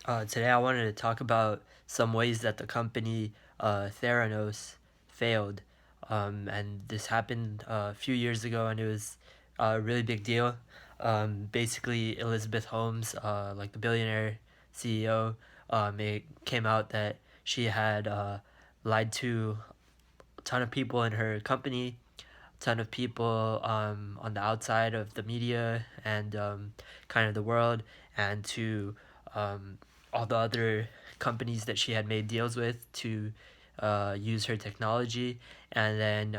Today I wanted to talk about some ways that the company Theranos failed. And this happened a few years ago, and it was a really big deal. Basically, Elizabeth Holmes, like the billionaire CEO, it came out that she had lied to a ton of people in her company, ton of people on the outside of the media and kind of the world, and to um, all the other companies that she had made deals with to use her technology, and then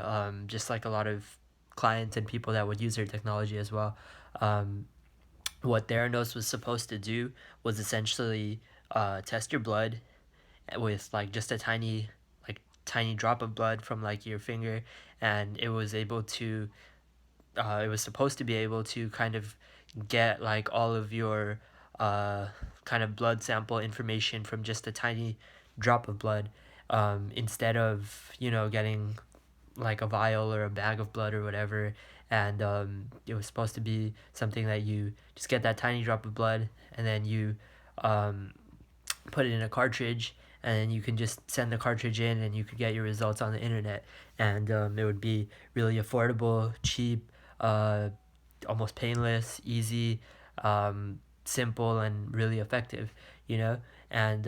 just like a lot of clients and people that would use her technology as well. Um, what Theranos was supposed to do was essentially test your blood with like just a tiny drop of blood from like your finger, and it was supposed to be able to kind of get like all of your uh, kind of blood sample information from just a tiny drop of blood, instead of getting like a vial or a bag of blood or whatever. And it was supposed to be something that you just get that tiny drop of blood, and then you um, put it in a cartridge, and then you can just send the cartridge in and you could get your results on the internet. And it would be really affordable, cheap, uh, almost painless, easy, simple, and really effective, you know? And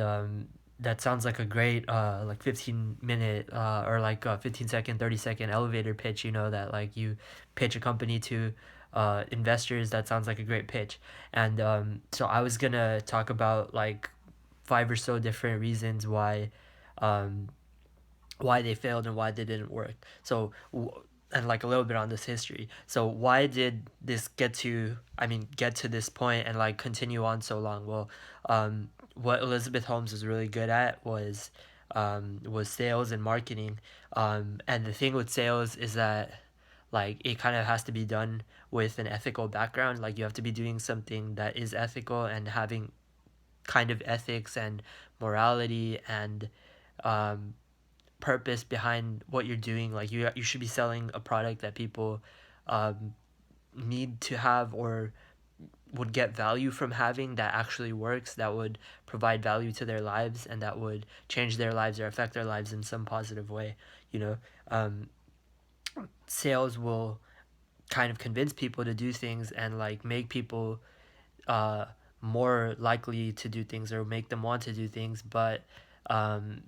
that sounds like a great like 15-minute or like a 15-second, 30-second elevator pitch, that like you pitch a company to investors. That sounds like a great pitch. And so I was gonna talk about like five or so different reasons um, why they failed and why they didn't work. And like a little bit on this history. So why did this get to this point and like continue on so long? Well, what Elizabeth Holmes was really good at was sales and marketing. And the thing with sales is that like it kind of has to be done with an ethical background. Like you have to be doing something that is ethical and having kind of ethics and morality and um, purpose behind what you're doing. Like you should be selling a product that people um, need to have or would get value from having, that actually works, that would provide value to their lives, and that would change their lives or affect their lives in some positive way. You know, um, Sales will kind of convince people to do things and like make people uh, more likely to do things or make them want to do things, but um,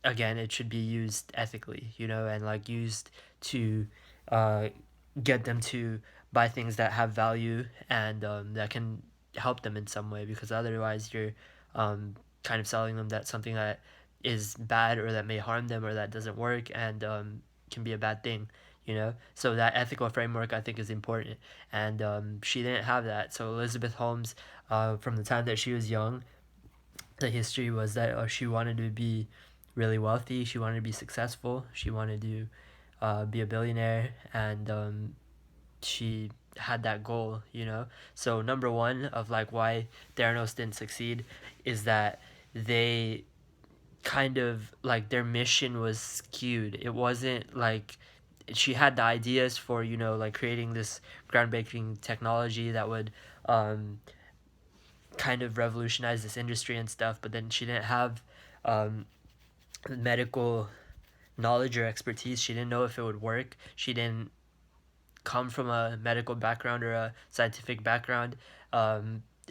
again, it should be used ethically, and like used to uh, get them to buy things that have value and that can help them in some way, because otherwise you're um, kind of selling them that something that is bad or that may harm them or that doesn't work and can be a bad thing. So that ethical framework I think is important, and she didn't have that. So Elizabeth Holmes, from the time that she was young, the history was that she wanted to be really wealthy. She wanted to be successful. She wanted to be a billionaire, and she had that goal. So number one of like why Theranos didn't succeed is that they kind of like their mission was skewed. It wasn't like she had the ideas for like creating this groundbreaking technology that would um, kind of revolutionize this industry and stuff, but then she didn't have um, medical knowledge or expertise. She didn't know if it would work. She didn't come from a medical background or a scientific background.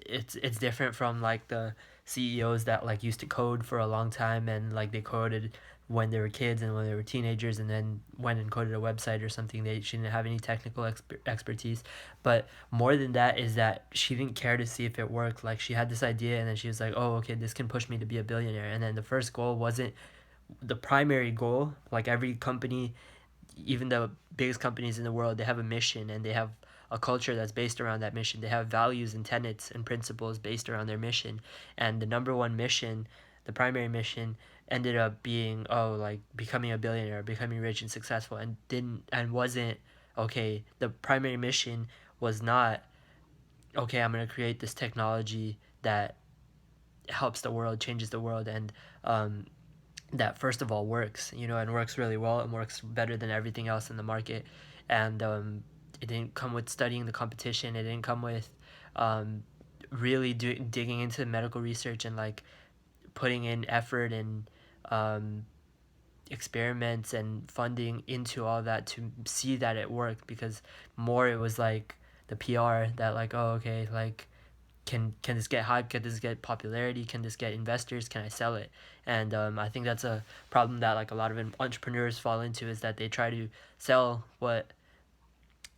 It's different from like the CEOs that like used to code for a long time, and like they coded when they were kids and when they were teenagers, and then went and coded a website or something. She didn't have any technical expertise. But more than that is that she didn't care to see if it worked. Like she had this idea, and then she was like, oh, okay, this can push me to be a billionaire. And then the first goal wasn't the primary goal. Like every company, even the biggest companies in the world, they have a mission and they have a culture that's based around that mission. They have values and tenets and principles based around their mission. And the number one mission, the primary mission, ended up being, oh, like becoming a billionaire, becoming rich and successful, and didn't and wasn't okay. The primary mission was not, okay, I'm gonna create this technology that helps the world, changes the world, and that first of all works, and works really well and works better than everything else in the market. And it didn't come with studying the competition. It didn't come with um, really digging into medical research and like putting in effort and um, experiments and funding into all that to see that it worked, because more it was like the PR that like, oh, okay, like can this get hype, can this get popularity, can this get investors, can I sell it? And I think that's a problem that like a lot of entrepreneurs fall into, is that they try to sell what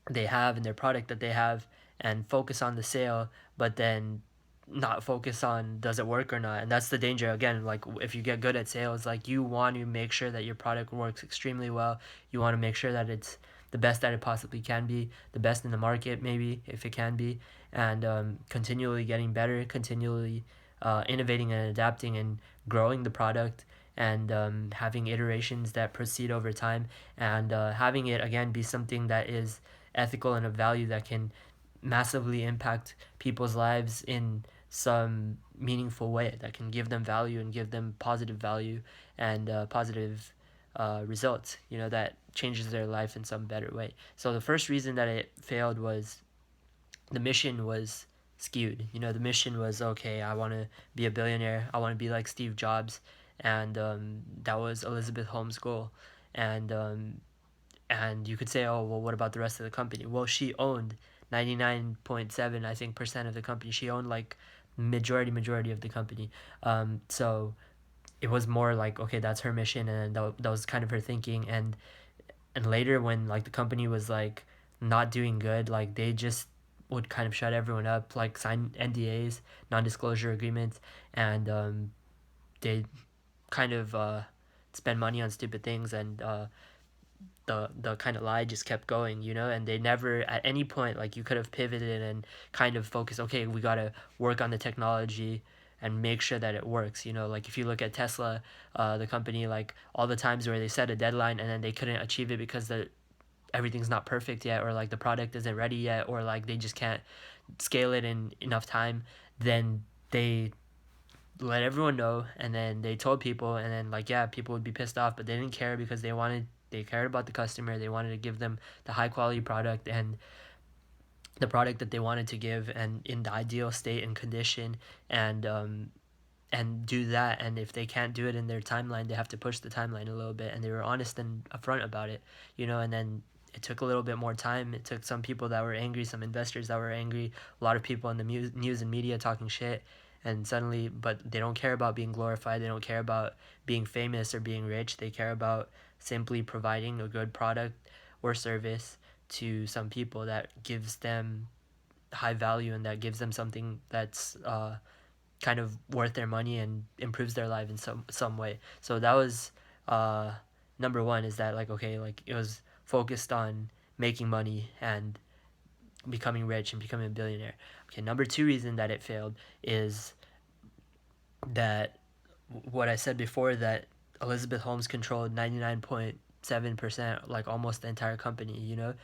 they have and their product that they have and focus on the sale, but then not focus on does it work or not. And that's the danger. Again, like if you get good at sales, like you want to make sure that your product works extremely well. You want to make sure that it's the best that it possibly can be, the best in the market maybe if it can be, and continually getting better, continually innovating and adapting and growing the product, and having iterations that proceed over time, and having it again be something that is ethical and of value that can massively impact people's lives in some meaningful way, that can give them value and give them positive value and positive results, you know, that changes their life in some better way. So the first reason that it failed was the mission was skewed. You know, the mission was, okay, I want to be a billionaire, I want to be like Steve Jobs, and that was Elizabeth Holmes' goal. And and you could say, oh well, what about the rest of the company? Well, she owned 99.7, I think, percent of the company. She owned like majority of the company. So it was more like, okay, that's her mission, and that was kind of her thinking. And later when like the company was like not doing good, like they just would kind of shut everyone up, like sign NDAs, non-disclosure agreements, and they kind of spend money on stupid things, and the kind of lie just kept going, you know, and they never at any point, like you could have pivoted and kind of focused, okay, we got to work on the technology and make sure that it works, you know. Like if you look at Tesla, the company, like all the times where they set a deadline and then they couldn't achieve it because the everything's not perfect yet, or like the product isn't ready yet, or like they just can't scale it in enough time, then they let everyone know, and then they told people, and then like, yeah, people would be pissed off, but they didn't care because they cared about the customer. They wanted to give them the high quality product and the product that they wanted to give, and in the ideal state and condition, and do that. And if they can't do it in their timeline, they have to push the timeline a little bit, and they were honest and upfront about it, you know. And then it took a little bit more time. It took some people that were angry, some investors that were angry, a lot of people in the news and media talking shit, and suddenly, but they don't care about being glorified, they don't care about being famous or being rich. They care about simply providing a good product or service to some people that gives them high value, and that gives them something that's kind of worth their money and improves their life in some way. So that was uh, number one, is that like, okay, like it was focused on making money and becoming rich and becoming a billionaire. Okay, number two reason that it failed is that what I said before, that Elizabeth Holmes controlled 99.7%, like almost the entire company, you know.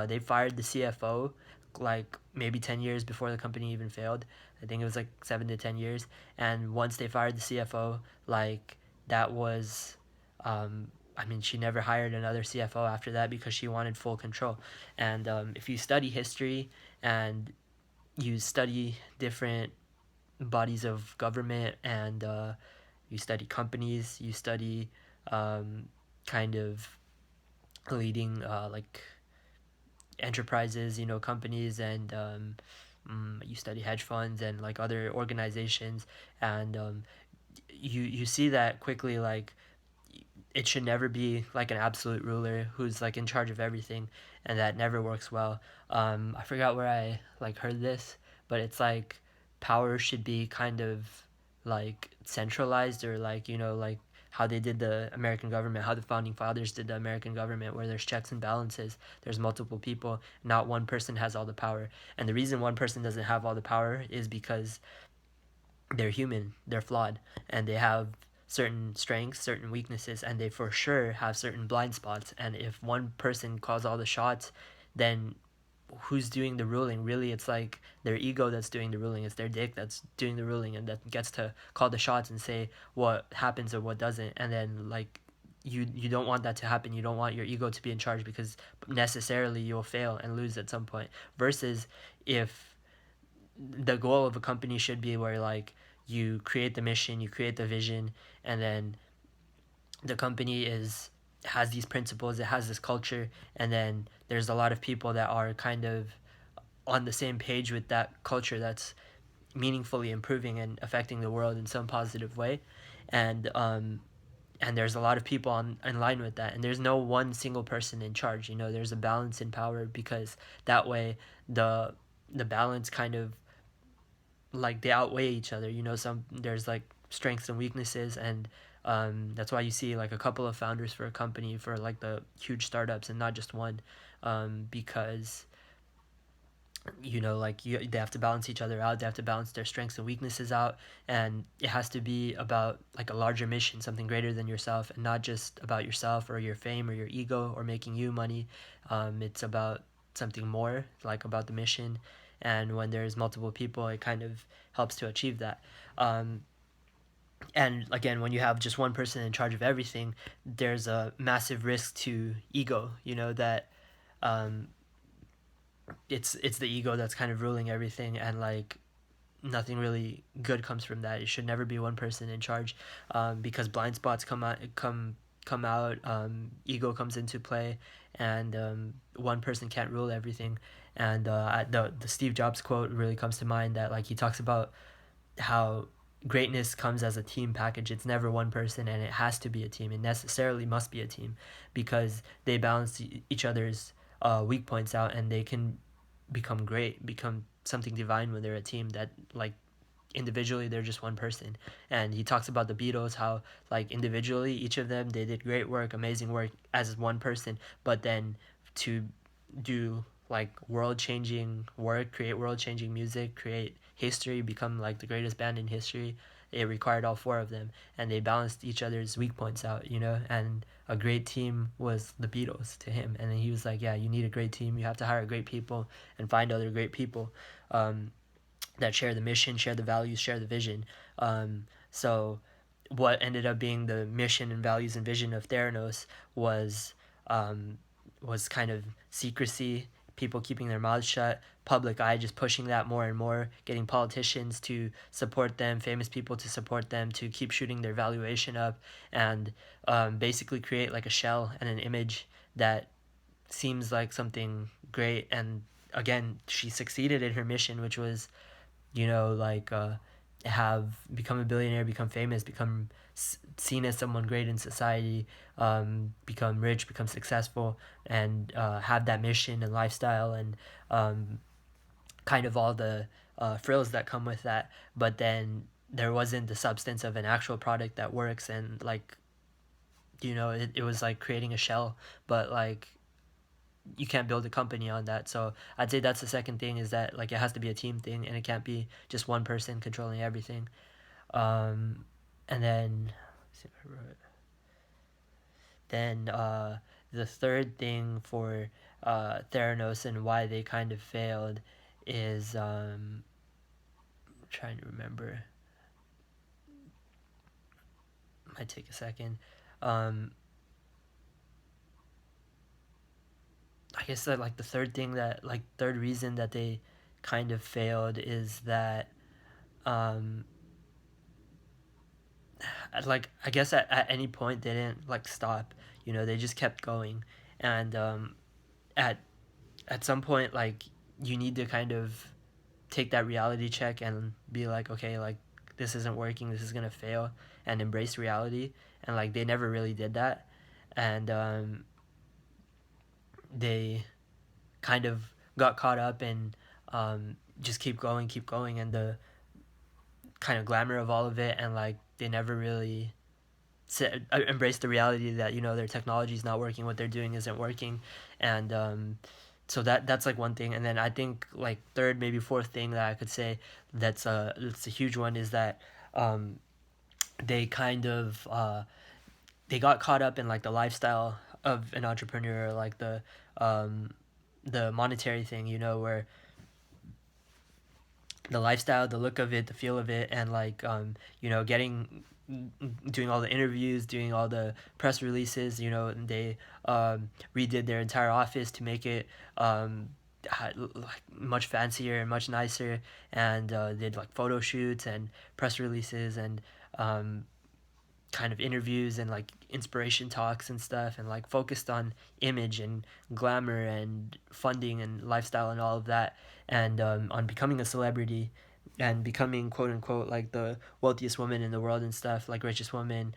They fired the CFO like maybe 10 years before the company even failed. I think it was like 7 to 10 years. And once they fired the CFO, like that was I mean, she never hired another CFO after that because she wanted full control. And if you study history and you study different bodies of government, and you study companies, you study kind of leading like enterprises, you know, companies, and you study hedge funds and like other organizations, and you see that quickly, like it should never be like an absolute ruler who's like in charge of everything, and that never works well. I forgot where I like heard this, but it's like power should be kind of like centralized, or like, you know, like how they did the American government, how the founding fathers did the American government, where there's checks and balances, there's multiple people, not one person has all the power. And the reason one person doesn't have all the power is because they're human, they're flawed, and they have certain strengths, certain weaknesses, and they for sure have certain blind spots. And if one person calls all the shots, then who's doing the ruling? Really, it's like their ego that's doing the ruling. It's their dick that's doing the ruling, and that gets to call the shots and say what happens or what doesn't. And then like you don't want that to happen. You don't want your ego to be in charge, because necessarily you'll fail and lose at some point. Versus if the goal of a company should be where like you create the mission, you create the vision, and then the company is has these principles, it has this culture, and then there's a lot of people that are kind of on the same page with that culture that's meaningfully improving and affecting the world in some positive way. And um and there's a lot of people in line with that, and there's no one single person in charge. There's a balance in power, because that way the the balance kind of like they outweigh each other. Some there's like strengths and weaknesses, and that's why you see like a couple of founders for a company for like the huge startups and not just one, because like they have to balance each other out, they have to balance their strengths and weaknesses out, and it has to be about like a larger mission, something greater than yourself, and not just about yourself or your fame or your ego or making you money. It's about something more, like about the mission, and when there's multiple people, it kind of helps to achieve that. And again, when you have just one person in charge of everything, there's a massive risk to ego, that um, it's the ego that's kind of ruling everything, and like nothing really good comes from that. It should never be one person in charge, because blind spots come out, ego comes into play, and one person can't rule everything. And the Steve Jobs quote really comes to mind, that like he talks about how greatness comes as a team package. It's never one person, and it has to be a team. It necessarily must be a team, because they balance each other's weak points out, and they can become great, become something divine when they're a team. That like individually they're just one person. And he talks about the Beatles, how like individually each of them, they did great work, amazing work as one person, but then to do like world changing work, create world changing music, create history, become like the greatest band in history, it required all four of them, and they balanced each other's weak points out. And a great team was the Beatles to him. And then he was like, yeah, you need a great team, you have to hire great people and find other great people, that share the mission, share the values, share the vision. So what ended up being the mission and values and vision of Theranos was um, was kind of secrecy, people keeping their mouths shut, public eye just pushing that more and more, getting politicians to support them, famous people to support them, to keep shooting their valuation up, and basically create like a shell and an image that seems like something great. And again, she succeeded in her mission, which was like have become a billionaire, become famous, become seen as someone great in society, become rich, become successful, and have that mission and lifestyle, and kind of all the frills that come with that. But then there wasn't the substance of an actual product that works, and like it was like creating a shell, but like you can't build a company on that. So I'd say that's the second thing, is that like it has to be a team thing, and it can't be just one person controlling everything. um and then let's see if I wrote it. Then the third thing for Theranos and why they kind of failed is trying to remember, might take a second. um I guess that like the third thing, that like third reason that they kind of failed, is that um like I guess at any point they didn't like stop. They just kept going. And at at some point, like, you need to kind of take that reality check and be like, okay, like this isn't working, this is gonna fail, and embrace reality. And like they never really did that. And they kind of got caught up in just keep going, and the kind of glamour of all of it, and like they never really embrace the reality that their technology is not working, what they're doing isn't working. And so that's like one thing. And then I think like third, maybe fourth thing that I could say, that's a huge one, is that they kind of they got caught up in like the lifestyle of an entrepreneur, like the monetary thing, where the lifestyle, the look of it, the feel of it, and like getting doing all the interviews, doing all the press releases. And they redid their entire office to make it like much fancier and much nicer, and did like photo shoots and press releases and um, kind of interviews and like inspiration talks and stuff, and like focused on image and glamour and funding and lifestyle and all of that, and on becoming a celebrity and becoming quote unquote like the wealthiest woman in the world and stuff, like richest woman,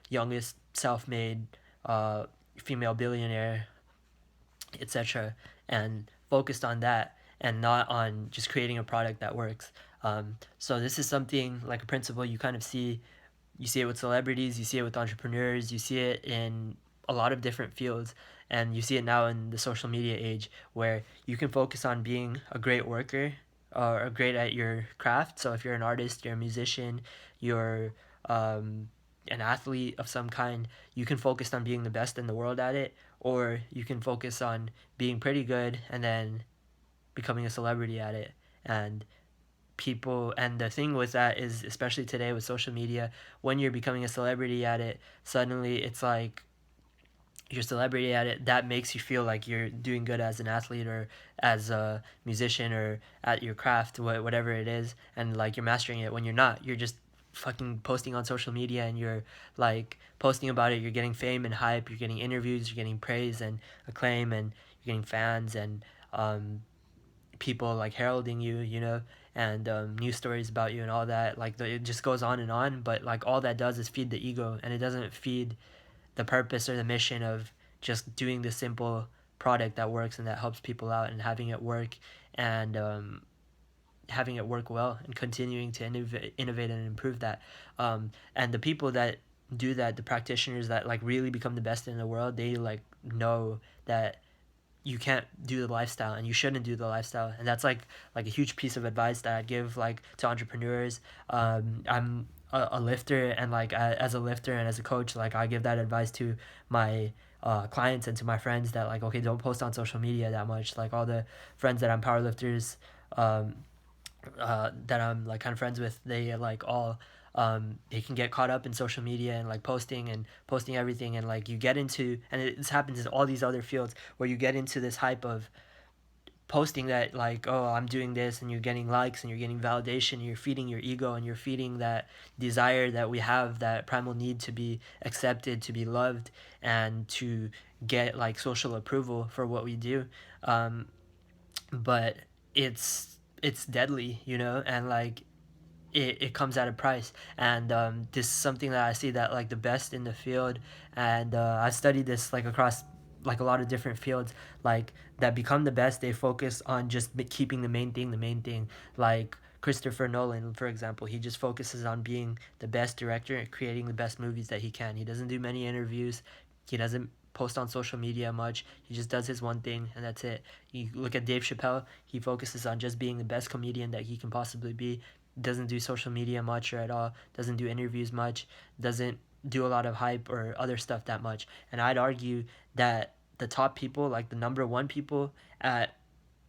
youngest self-made uh, female billionaire, etc., and focused on that and not on just creating a product that works. So this is something like a principle you kind of see. You see it with celebrities, you see it with entrepreneurs, you see it in a lot of different fields, and you see it now in the social media age where you can focus on being a great worker or great at your craft. So if you're an artist, you're a musician, you're um, an athlete of some kind, you can focus on being the best in the world at it, or you can focus on being pretty good and then becoming a celebrity at it. And people, and the thing with that is, especially today with social media, when you're becoming a celebrity at it, suddenly it's like you're a celebrity at it, that makes you feel like you're doing good as an athlete or as a musician or at your craft, whatever it is, and like you're mastering it, when you're not. You're just fucking posting on social media and you're like posting about it. You're getting fame and hype, you're getting interviews, you're getting praise and acclaim, and you're getting fans and people like heralding you, you know, and news stories about you and all that. Like it just goes on and on. But like all that does is feed the ego, and it doesn't feed the purpose or the mission of just doing the simple product that works and that helps people out, and having it work, and having it work well, and continuing to innovate and improve that. And the people that do that, the practitioners that like really become the best in the world, they like know that you can't do the lifestyle and you shouldn't do the lifestyle, and that's like a huge piece of advice that I'd give like to entrepreneurs. I'm a lifter, and like as a lifter and as a coach, like I give that advice to my clients and to my friends, that like, okay, don't post on social media that much. Like all the friends that I'm powerlifters, um, that I'm like kind of friends with, they like all they can get caught up in social media and like posting everything, and like you get into, and this happens in all these other fields, where you get into this hype of posting that like, oh, I'm doing this, and you're getting likes and you're getting validation, and you're feeding your ego, and you're feeding that desire that we have, that primal need to be accepted, to be loved, and to get like social approval for what we do. um, but it's deadly, you know, and like it comes at a price. And this is something that I see that like the best in the field, and I studied this like across like a lot of different fields, like that become the best, they focus on just keeping the main thing. Like Christopher Nolan, for example, he just focuses on being the best director and creating the best movies that he can. He doesn't do many interviews, he doesn't post on social media much, he just does his one thing and that's it. You look at Dave Chappelle, he focuses on just being the best comedian that he can possibly be, doesn't do social media much or at all, doesn't do interviews much, doesn't do a lot of hype or other stuff that much. And I'd argue that the top people, like the number one people at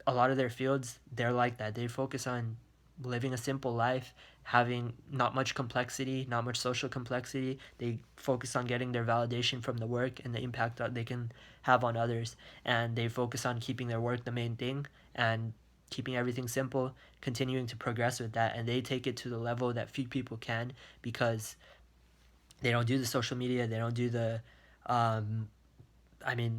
a lot of their fields, they're like that. They focus on living a simple life, having not much complexity, not much social complexity. They focus on getting their validation from the work and the impact that they can have on others. And they focus on keeping their work the main thing and keeping everything simple, continuing to progress with that. And they take it to the level that few people can, because they don't do the social media, they don't do the um,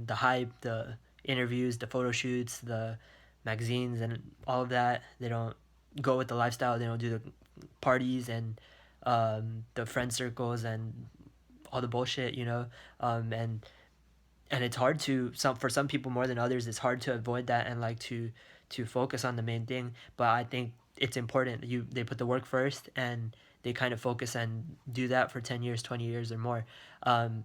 the hype, the interviews, the photo shoots, the magazines, and all of that. They don't go with the lifestyle. They don't do the parties and the friend circles and all the bullshit, you know. And it's hard to, some for some people more than others, it's hard to avoid that and like to focus on the main thing. But I think it's important. They put the work first, and they kind of focus and do that for 10 years, 20 years or more. Um,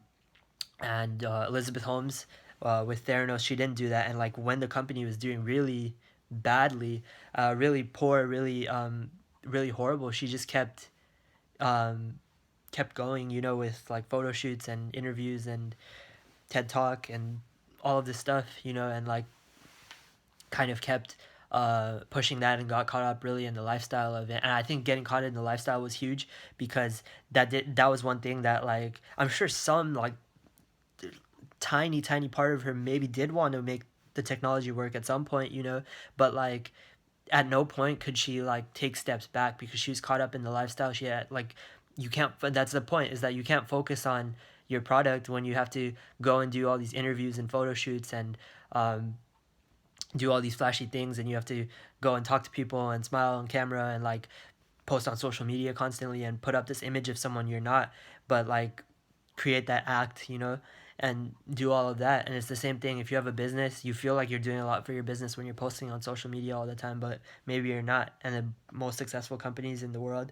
and Elizabeth Holmes, with Theranos, she didn't do that. And like when the company was doing really badly, really poor, really horrible, she just um, kept going, you know, with like photo shoots and interviews and TED Talk and all of this stuff, you know, and like kind of kept pushing that, and got caught up really in the lifestyle of it. And I think getting caught in the lifestyle was huge, because that was one thing that like I'm sure some like tiny part of her maybe did want to make the technology work at some point, but like at no point could she like take steps back because she was caught up in the lifestyle she had. Like, you can't, that's the point, is that you can't focus on your product when you have to go and do all these interviews and photo shoots and um, do all these flashy things, and you have to go and talk to people and smile on camera and like post on social media constantly and put up this image of someone you're not, but like create that act, and do all of that. And it's the same thing if you have a business. You feel like you're doing a lot for your business when you're posting on social media all the time, but maybe you're not. And the most successful companies in the world,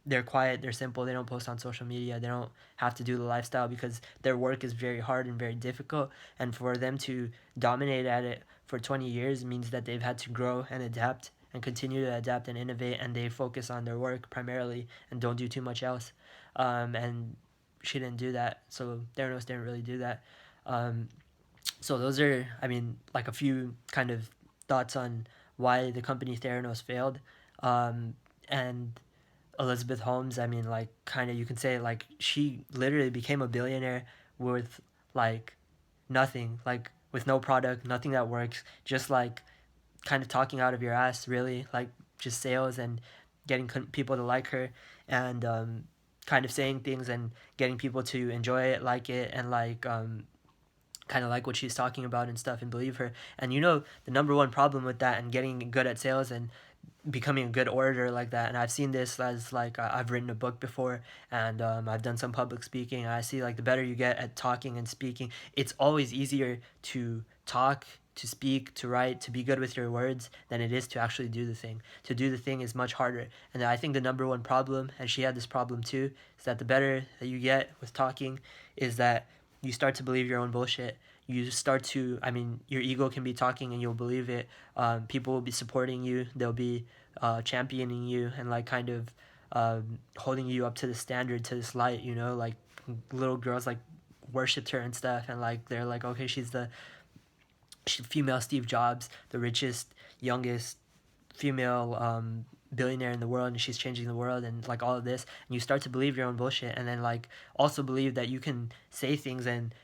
they're quiet, they're simple, they don't post on social media, they don't have to do the lifestyle because their work is very hard and very difficult. And for them to dominate at it for 20 years means that they've had to grow and adapt and continue to adapt and innovate, and they focus on their work primarily and don't do too much else. And she didn't do that, so Theranos didn't really do that. um, so those are, I mean, like a few kind of thoughts on why the company Theranos failed. And Elizabeth Holmes, I mean, like, kind of, you can say, like, she literally became a billionaire with, like, nothing, like, with no product, nothing that works, just, like, kind of talking out of your ass, really, like, just sales and getting people to like her, and kind of saying things and getting people to enjoy it, like it, and, like, kind of like what she's talking about and stuff and believe her. And the number one problem with that and getting good at sales and becoming a good orator like that, and I've seen this as like I've written a book before, and I've done some public speaking, and I see like the better you get at talking and speaking, it's always easier to talk, to speak, to write, to be good with your words than it is to actually do the thing. To do the thing is much harder. And I think the number one problem, and she had this problem too, is that the better that you get with talking is that you start to believe your own bullshit. You start to, I mean, your ego can be talking and you'll believe it. People will be supporting you, they'll be championing you, and like kind of holding you up to the standard, to this light, like little girls like worshipped her and stuff, and like they're like, okay, she's the female Steve Jobs, the richest, youngest female billionaire in the world, and she's changing the world, and like all of this, and you start to believe your own bullshit, and then like also believe that you can say things and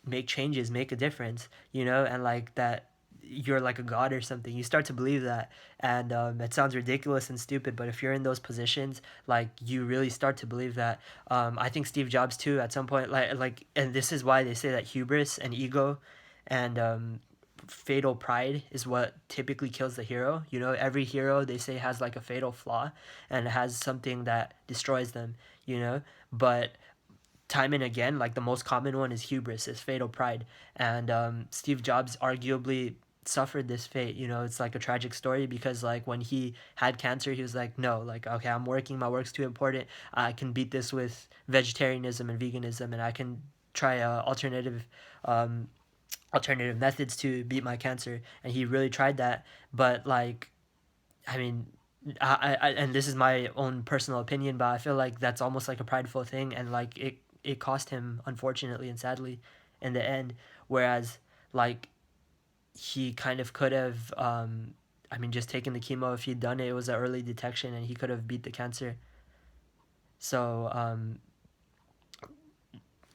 make changes, make a difference, and like that you're like a god or something. You start to believe that, and it sounds ridiculous and stupid, but if you're in those positions, like you really start to believe that. I think Steve Jobs too at some point, and this is why they say that hubris and ego and fatal pride is what typically kills the hero. Every hero, they say, has like a fatal flaw and has something that destroys them, but time and again, like the most common one is hubris, is fatal pride. And Steve Jobs arguably suffered this fate. It's like a tragic story because like when he had cancer, he was like, no, like, okay, I'm working, my work's too important, I can beat this with vegetarianism and veganism, and I can try um, alternative methods to beat my cancer. And he really tried that, but like, I mean, and this is my own personal opinion, but I feel like that's almost like a prideful thing, and like it cost him, unfortunately and sadly, in the end. Whereas like he kind of could have, I mean, just taken the chemo. If he'd done it, it was an early detection, and he could have beat the cancer. So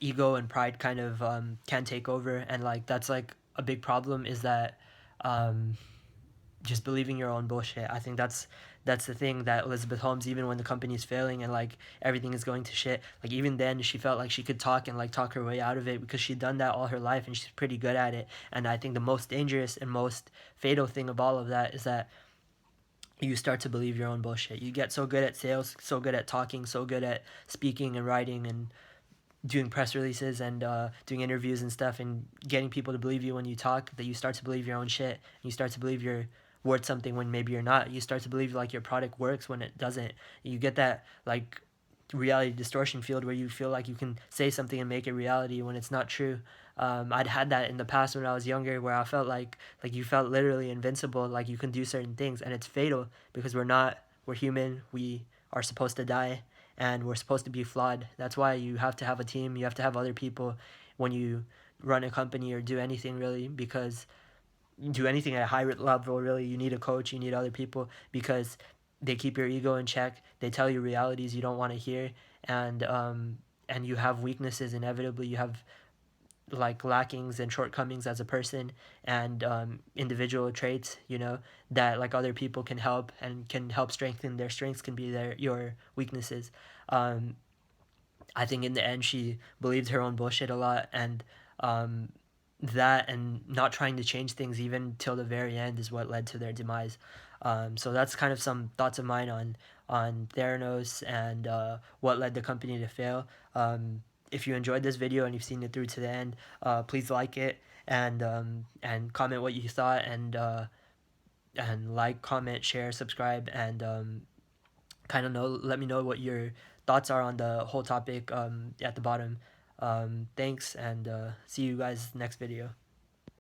ego and pride kind of can take over, and like that's like a big problem, is that um, just believing your own bullshit. I think that's the thing that Elizabeth Holmes, even when the company's failing and like everything is going to shit, like even then she felt like she could talk and like talk her way out of it because she'd done that all her life and she's pretty good at it. And I think the most dangerous and most fatal thing of all of that is that you start to believe your own bullshit. You get so good at sales, so good at talking, so good at speaking and writing and doing press releases and doing interviews and stuff, and getting people to believe you when you talk, that you start to believe your own shit. You start to believe you're worth something when maybe you're not. You start to believe like your product works when it doesn't. You get that like reality distortion field where you feel like you can say something and make it reality when it's not true. I'd had that in the past when I was younger, where I felt like you felt literally invincible, like you can do certain things, and it's fatal because we're human, we are supposed to die, and we're supposed to be flawed. That's why you have to have a team, you have to have other people when you run a company or do anything really, because do anything at a high level really, you need a coach, you need other people, because they keep your ego in check, they tell you realities you don't want to hear, and you have weaknesses. Inevitably you have like lackings and shortcomings as a person, and individual traits, that like other people can help and can help strengthen. Their strengths can be your weaknesses. um, I think in the end she believed her own bullshit a lot, and um, that and not trying to change things even till the very end is what led to their demise. So that's kind of some thoughts of mine on Theranos and what led the company to fail. If you enjoyed this video and you've seen it through to the end, please like it, and comment what you thought, and like, comment, share, subscribe, and kind of let me know what your thoughts are on the whole topic at the bottom. Thanks, and see you guys next video.